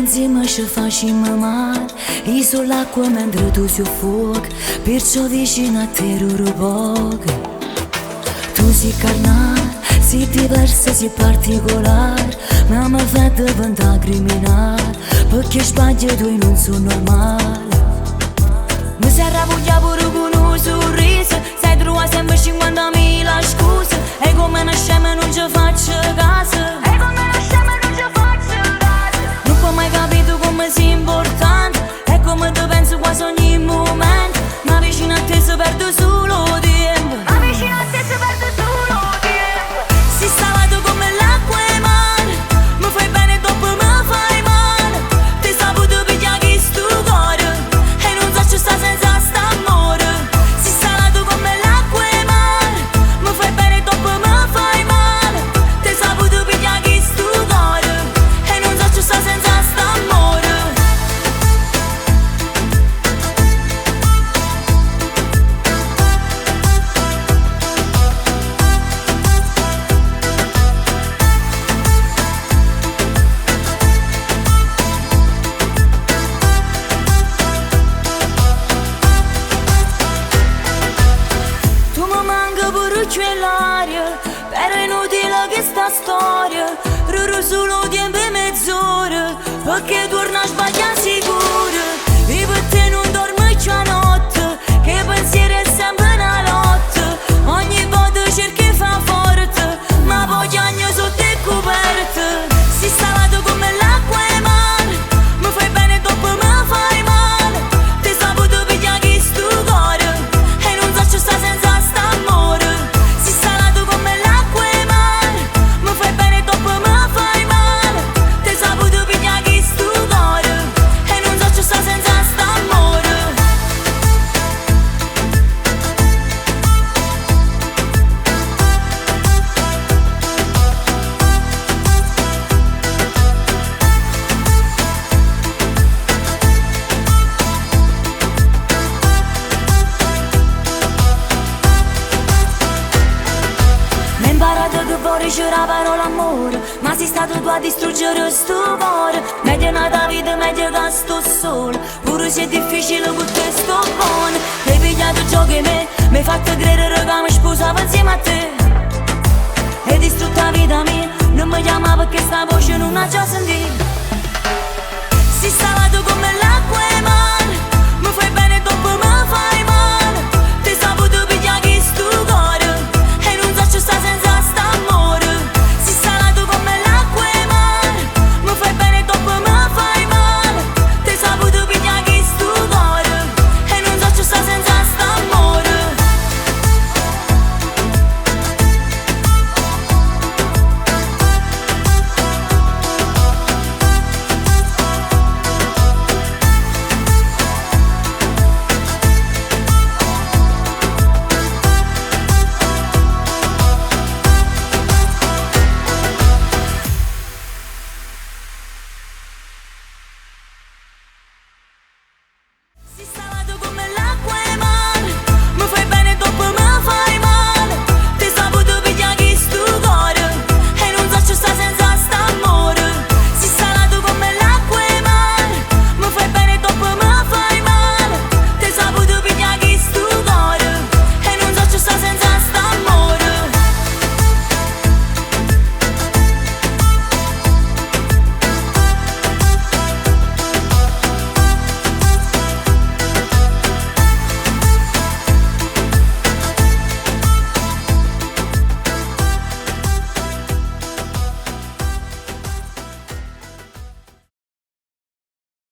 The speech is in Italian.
insieme ci facciamo male, isolacqua mentre tu si fuoco, perciò vicino a te ruro poco. Tu sei carnale, sei diversa, sei particolare, ma mi fa diventare criminale, perché sbaglio tu non sono normale. Mi sei arrabbiata pure con un sorriso, sei trovata sempre 50.000 scuse, e come una scema non ci faccio caso. Non puoi mai capire come sei importante, e come ti penso quasi ogni momento, ma vicino a te si perde solo tempo. Si salato come l'acqua e mare, mi fai bene dopo mi fai male. Ti saputo pigliare chi sto cuore, e non so ci sta senza st'amore. Si salato come l'acqua e mare, mi fai bene dopo mi fai male. Ti saputo pigliare chi sto cuore, e non so ci sta senza st'amore. Tu mi manca pure l'aria, però è inutile che sta storia. Ruro solo tempo e mezz'ora, perché torna a sbagliare sicuro. E per te non dormo più a notte, che pensiero è sempre una lotta. Ogni volta cerchi di far forte, ma poi piango sotto le coperte. Si salato come l'acqua e mare, mi fai bene dopo mi fai male. Ti saputo pigliare chi sto cuore, e non so ci sta senza st'amore. Si salato come l'acqua e mare, mi fai bene dopo mi fai male. Ti saputo pigliare chi sto cuore, e non so ci sta senza st'amore. Mi ho imparato che fuori c'era la parola amore, ma sei stato tu a distruggere sto cuore. Meglio nata vita, meglio che sto solo, pure se è difficile con te sto buono. Hai pigliato gioco e me, mi hai fatto credere che mi sposavo insieme a te. Hai distrutto la vita mia, non mi chiamava perché sta voce non la già sentita.